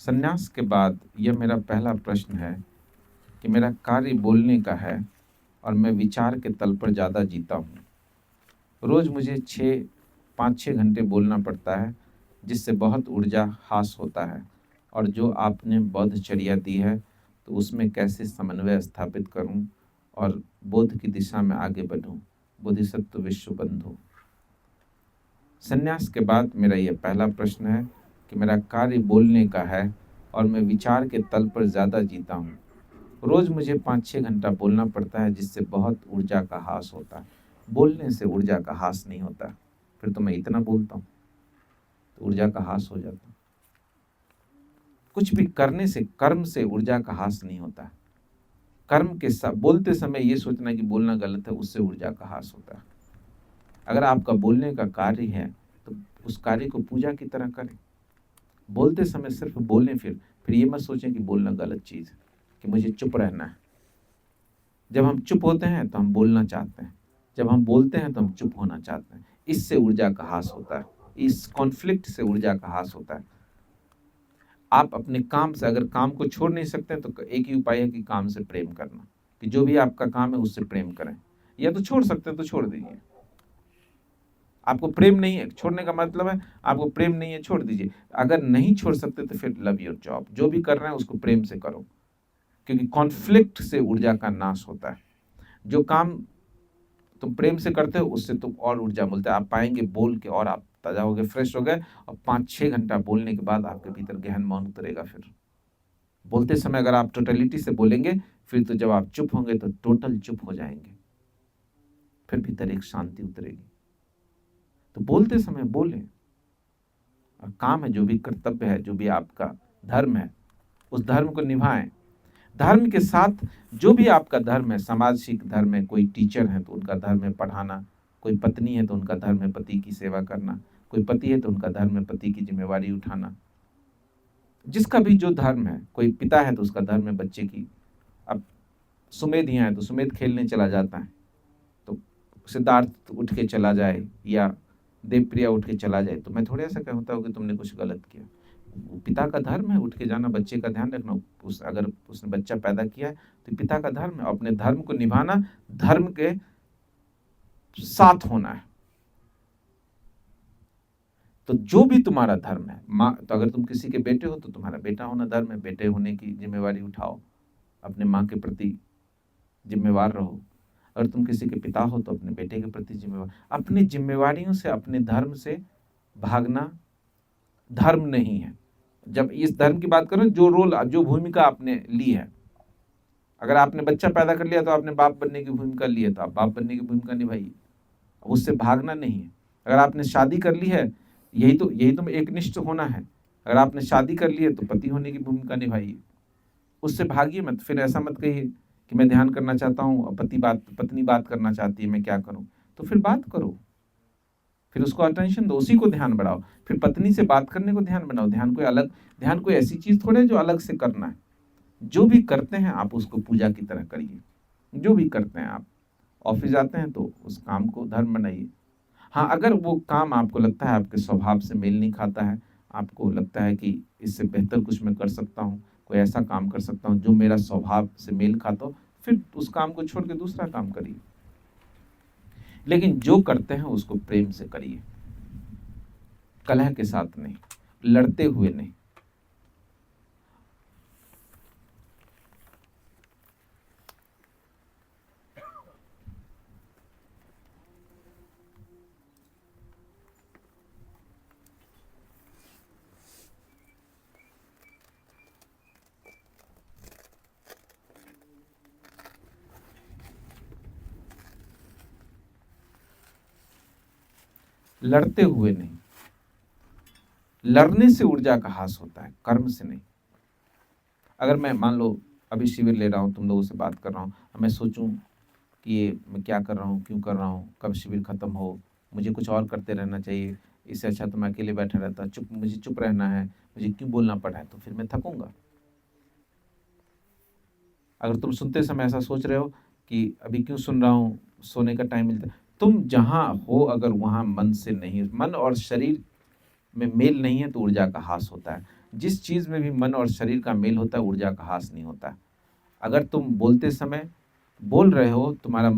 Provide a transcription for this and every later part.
संन्यास के बाद यह मेरा पहला प्रश्न है कि मेरा कार्य बोलने का है और मैं विचार के तल पर ज़्यादा जीता हूँ। रोज़ मुझे 5-6 घंटे बोलना पड़ता है, जिससे बहुत ऊर्जा ह्रास होता है। और जो आपने बौद्धचर्या दी है, तो उसमें कैसे समन्वय स्थापित करूं और बोध की दिशा में आगे बढ़ूं। बोधिसत्व विश्व बंधु। संन्यास के बाद मेरा यह पहला प्रश्न है कि मेरा कार्य बोलने का है और मैं विचार के तल पर ज़्यादा जीता हूँ। रोज़ मुझे 5-6 घंटा बोलना पड़ता है, जिससे बहुत ऊर्जा का ह्रास होता है। बोलने से ऊर्जा का ह्रास नहीं होता। फिर तो मैं इतना बोलता हूँ तो ऊर्जा का ह्रास हो जाता है। कुछ भी करने से, कर्म से ऊर्जा का ह्रास नहीं होता। कर्म के साथ बोलते समय ये सोचना कि बोलना गलत है, उससे ऊर्जा का ह्रास होता है। अगर आपका बोलने का कार्य है तो उस कार्य को पूजा की तरह करें। बोलते समय सिर्फ बोलें, फिर ये मत सोचें कि बोलना गलत चीज़ है, कि मुझे चुप रहना है। जब हम चुप होते हैं तो हम बोलना चाहते हैं, जब हम बोलते हैं तो हम चुप होना चाहते हैं। इससे ऊर्जा का ह्रास होता है, इस कॉन्फ्लिक्ट से ऊर्जा का ह्रास होता है। आप अपने काम से, अगर काम को छोड़ नहीं सकते तो एक ही उपाय है कि काम से प्रेम करना, कि जो भी आपका काम है उससे प्रेम करें। या तो छोड़ सकते हैं तो छोड़ दीजिए। आपको प्रेम नहीं है, छोड़ने का मतलब है आपको प्रेम नहीं है, छोड़ दीजिए। अगर नहीं छोड़ सकते तो फिर लव योर जॉब, जो भी कर रहे हैं उसको प्रेम से करो, क्योंकि कॉन्फ्लिक्ट से ऊर्जा का नाश होता है। जो काम तुम प्रेम से करते हो उससे तुम और ऊर्जा मिलता है। आप पाएंगे बोल के और आप ताजा हो गए, फ्रेश हो गए, और 5-6 घंटा बोलने के बाद आपके भीतर गहन मौन उतरेगा। फिर बोलते समय अगर आप टोटलिटी से बोलेंगे, फिर तो जब आप चुप होंगे तो टोटल चुप हो जाएंगे, फिर भीतर एक शांति उतरेगी। तो बोलते समय बोलें, और काम है, जो भी कर्तव्य है, जो भी आपका धर्म है, उस धर्म को निभाएं। धर्म के साथ जो भी आपका धर्म है, सामाजिक धर्म है, कोई टीचर है तो उनका धर्म है पढ़ाना, कोई पत्नी है तो उनका धर्म है पति की सेवा करना, कोई पति है तो उनका धर्म है पति की जिम्मेवारी उठाना। जिसका भी जो धर्म है, कोई पिता है तो उसका धर्म है बच्चे की। अब सुमेध यहाँ है तो सुमेध खेलने चला जाता है, तो सिद्धार्थ उठ के चला जाए या देवप्रिया उठ के चला जाए, तो मैं थोड़ी ऐसा कहता हूँ कि तुमने कुछ गलत किया। पिता का धर्म है उठ के जाना, बच्चे का ध्यान रखना। अगर उसने बच्चा पैदा किया है तो पिता का धर्म है अपने धर्म को निभाना, धर्म के साथ होना है। तो जो भी तुम्हारा धर्म है, माँ, तो अगर तुम किसी के बेटे हो तो तुम्हारा बेटा होना धर्म है, बेटे होने की जिम्मेवारी उठाओ, अपने माँ के प्रति जिम्मेवार रहो। अगर तुम किसी के पिता हो तो अपने बेटे के प्रति जिम्मेवार। अपनी जिम्मेवारियों से, अपने धर्म से भागना धर्म नहीं है। जब इस धर्म की बात करो, जो रोल, जो भूमिका आपने ली है, अगर आपने बच्चा पैदा कर लिया तो आपने बाप बनने की भूमिका ली है, तो आप बाप बनने की भूमिका निभाइए, उससे भागना नहीं है। अगर आपने शादी कर ली है, यही तो एकनिष्ठ होना है। अगर आपने शादी कर ली है तो पति होने की भूमिका निभाइए, उससे भागिए मत। फिर ऐसा मत कहिए कि मैं ध्यान करना चाहता हूँ और पत्नी बात करना चाहती है, मैं क्या करूँ। तो फिर बात करो, फिर उसको अटेंशन दो, उसी को ध्यान बढ़ाओ। फिर पत्नी से बात करने को ध्यान बनाओ। ध्यान कोई ऐसी चीज थोड़े है जो अलग से करना है। जो भी करते हैं आप उसको पूजा की तरह करिए। जो भी करते हैं, आप ऑफिस जाते हैं तो उस काम को धर्म बनाइए। हाँ, अगर वो काम आपको लगता है आपके स्वभाव से मेल नहीं खाता है, आपको लगता है कि इससे बेहतर कुछ मैं कर सकता हूँ, कोई ऐसा काम कर सकता हूँ जो मेरा स्वभाव से मेल खाता हो, फिर उस काम को छोड़ के दूसरा काम करिए। लेकिन जो करते हैं उसको प्रेम से करिए, कलह के साथ नहीं, लड़ते हुए नहीं। लड़ते हुए नहीं। लड़ने से ऊर्जा का ह्रास होता है, कर्म से नहीं। अगर मैं मान लो अभी शिविर ले रहा हूँ, तुम लोगों से बात कर रहा हूँ, मैं सोचूं कि ये मैं क्या कर रहा हूँ, क्यों कर रहा हूँ, कब शिविर खत्म हो, मुझे कुछ और करते रहना चाहिए, इससे अच्छा तो मैं अकेले बैठा रहता, मुझे चुप रहना है, मुझे क्यों बोलना पड़ा है, तो फिर मैं थकूंगा। अगर तुम सुनते समय ऐसा सोच रहे हो कि अभी क्यों सुन रहा हूँ, सोने का टाइम मिलता है, तुम जहाँ हो अगर वहाँ मन से नहीं, मन और शरीर में मेल नहीं है तो ऊर्जा का ह्रास होता है। जिस चीज़ में भी मन और शरीर का मेल होता है ऊर्जा का ह्रास नहीं होता। अगर तुम बोलते समय बोल रहे हो, तुम्हारा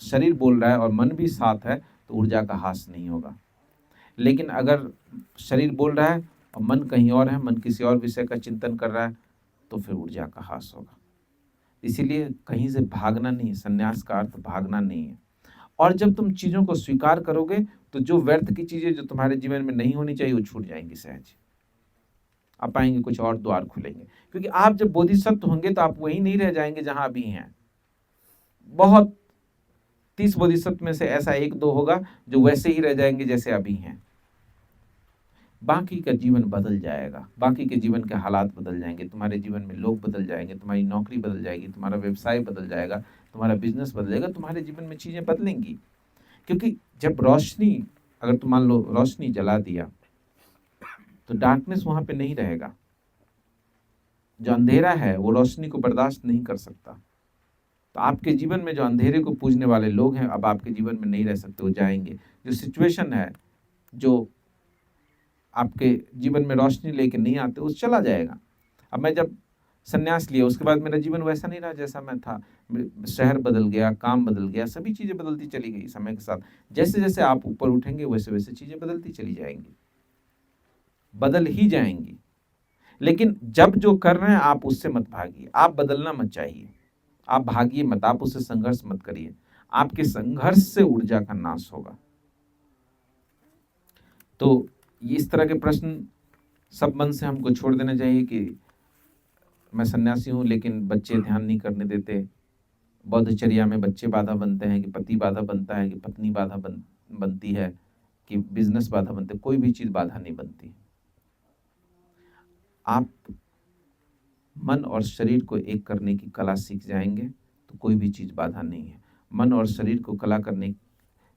शरीर बोल रहा है और मन भी साथ है, तो ऊर्जा का ह्रास नहीं होगा। लेकिन अगर शरीर बोल रहा है और मन कहीं और है, मन किसी और विषय का चिंतन कर रहा है, तो फिर ऊर्जा का ह्रास होगा। इसीलिए कहीं से भागना नहीं है, संन्यास का अर्थ भागना नहीं है। और जब तुम चीज़ों को स्वीकार करोगे, तो जो व्यर्थ की चीज़ें जो तुम्हारे जीवन में नहीं होनी चाहिए वो छूट जाएंगी सहज। आप पाएंगे कुछ और द्वार खुलेंगे, क्योंकि आप जब बोधिसत्व होंगे तो आप वही नहीं रह जाएंगे जहां अभी हैं। बहुत 30 बोधिसत्व में से ऐसा 1-2 होगा जो वैसे ही रह जाएंगे जैसे अभी हैं। बाकी का जीवन बदल जाएगा, बाकी के जीवन के हालात बदल जाएंगे, तुम्हारे जीवन में लोग बदल जाएंगे, तुम्हारी नौकरी बदल जाएगी, तुम्हारा व्यवसाय बदल जाएगा, तुम्हारा बिजनेस बदल जाएगा, तुम्हारे जीवन में चीज़ें बदलेंगी। क्योंकि जब रोशनी, अगर तुम मान लो रोशनी जला दिया तो डार्कनेस वहां पे नहीं रहेगा। जो अंधेरा है वो रोशनी को बर्दाश्त नहीं कर सकता। तो आपके जीवन में जो अंधेरे को पूजने वाले लोग हैं अब आपके जीवन में नहीं रह सकते, वो जाएंगे। जो सिचुएशन है जो आपके जीवन में रोशनी लेके नहीं आते, वो चला जाएगा। अब मैं जब संन्यास लिया उसके बाद मेरा जीवन वैसा नहीं रहा जैसा मैं था। शहर बदल गया, काम बदल गया, सभी चीज़ें बदलती चली गई समय के साथ। जैसे जैसे आप ऊपर उठेंगे वैसे वैसे चीज़ें बदलती चली जाएंगी, बदल ही जाएंगी। लेकिन जब जो कर रहे हैं आप उससे मत भागिए, आप बदलना मत चाहिए, आप भागिए मत, आप उससे संघर्ष मत करिए। आपके संघर्ष से ऊर्जा का नाश होगा। तो ये इस तरह के प्रश्न सब मन से हमको छोड़ देना चाहिए कि मैं सन्यासी हूँ लेकिन बच्चे ध्यान नहीं करने देते। बौद्धचर्या में बच्चे बाधा बनते हैं कि पति बाधा बनता है कि पत्नी बाधा बनती है कि बिजनेस बाधा बनते, कोई भी चीज़ बाधा नहीं बनती। आप मन और शरीर को एक करने की कला सीख जाएंगे तो कोई भी चीज़ बाधा नहीं है। मन और शरीर को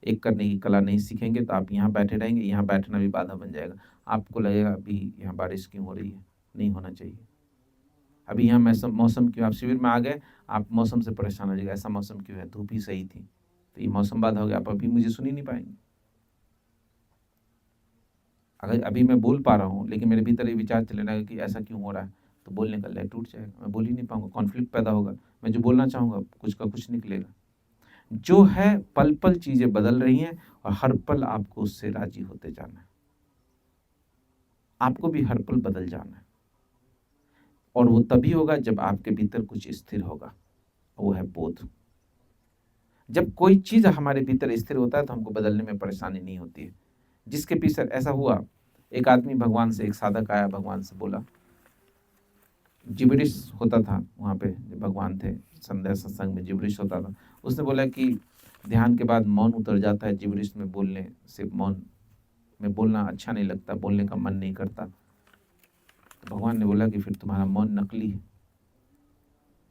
एक करने की कला नहीं सीखेंगे तो आप यहाँ बैठे रहेंगे, यहाँ बैठना भी बाधा बन जाएगा। आपको लगेगा अभी यहाँ बारिश क्यों हो रही है, नहीं होना चाहिए। अभी यहाँ मौसम क्यों, आप शिविर में आ गए, आप मौसम से परेशान हो जाएगा, ऐसा मौसम क्यों है, धूप ही सही थी, तो ये मौसम बाधा हो गया, आप अभी मुझे सुन ही नहीं पाएंगे। अगर अभी मैं बोल पा रहा हूँ लेकिन मेरे भीतर ये विचार चले रहेगा कि ऐसा क्यों हो रहा है, तो बोलने का लय टूट जाएगा, मैं बोल ही नहीं पाऊंगा, कॉन्फ्लिक्ट पैदा होगा, मैं जो बोलना चाहूँगा कुछ का कुछ निकलेगा। जो है पल पल चीजें बदल रही हैं और हर पल आपको उससे राजी होते जाना है। आपको भी हर पल बदल जाना है और वो तभी होगा जब आपके भीतर कुछ स्थिर होगा, वो है बोध। जब कोई चीज हमारे भीतर स्थिर होता है तो हमको बदलने में परेशानी नहीं होती है। जिसके पीछे ऐसा हुआ, एक आदमी भगवान से, एक साधक आया, भगवान से बोला, जिब्रिश होता था वहाँ पे, भगवान थे संध्या सत्संग में, जिब्रिश होता था। उसने बोला कि ध्यान के बाद मौन उतर जाता है, जिब्रिश में बोलने से मौन में बोलना अच्छा नहीं लगता, बोलने का मन नहीं करता। तो भगवान ने बोला कि फिर तुम्हारा मौन नकली है।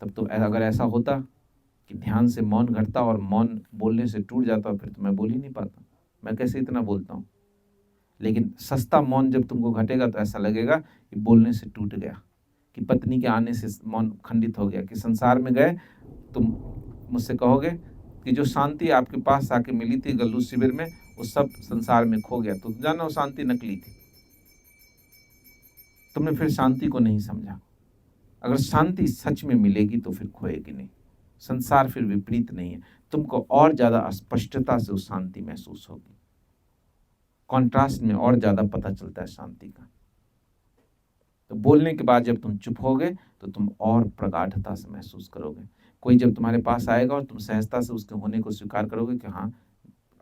तब तो अगर ऐसा होता कि ध्यान से मौन घटता और मौन बोलने से टूट जाता, फिर तो मैं बोल ही नहीं पाता, मैं कैसे इतना बोलता हूँ। लेकिन सस्ता मौन जब तुमको घटेगा तो ऐसा लगेगा कि बोलने से टूट गया, कि पत्नी के आने से मौन खंडित हो गया, कि संसार में गए तुम मुझसे कहोगे कि जो शांति आपके पास आके मिली थी गल्लू शिविर में, वो सब संसार में खो गया, तो जाना वो शांति नकली थी। तुमने फिर शांति को नहीं समझा। अगर शांति सच में मिलेगी तो फिर खोएगी नहीं। संसार फिर विपरीत नहीं है, तुमको और ज्यादा स्पष्टता से उस शांति महसूस होगी। कॉन्ट्रास्ट में और ज्यादा पता चलता है शांति का। तो बोलने के बाद जब तुम चुप होगे तो तुम और प्रगाढ़ता से महसूस करोगे। कोई जब तुम्हारे पास आएगा और तुम सहजता से उसके होने को स्वीकार करोगे कि हाँ,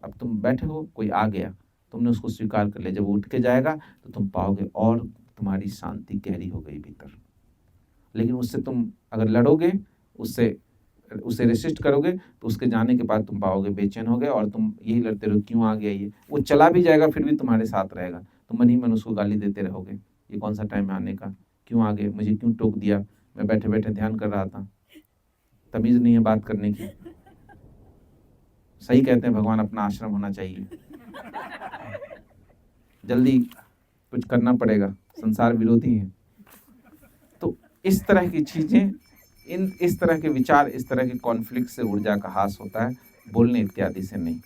अब तुम बैठे हो, कोई आ गया, तुमने उसको स्वीकार कर लिया, जब वो उठ के जाएगा तो तुम पाओगे और तुम्हारी शांति गहरी हो गई भीतर। लेकिन उससे तुम अगर लड़ोगे, उसे रेसिस्ट करोगे, तो उसके जाने के बाद तुम पाओगे बेचैन हो गए और तुम यही लड़ते रहो, क्यों आ गया ये, वो चला भी जाएगा फिर भी तुम्हारे साथ रहेगा, तुम मन ही मन उसको गाली देते रहोगे, ये कौन सा टाइम है आने का, क्यों आ गए, मुझे क्यों टोक दिया, मैं बैठे बैठे ध्यान कर रहा था, तमीज नहीं है बात करने की। सही कहते हैं भगवान, अपना आश्रम होना चाहिए, जल्दी कुछ करना पड़ेगा, संसार विरोधी है। तो इस तरह की चीजें, इस तरह के विचार, इस तरह के कॉन्फ्लिक्ट से ऊर्जा का ह्रास होता है, बोलने इत्यादि से नहीं।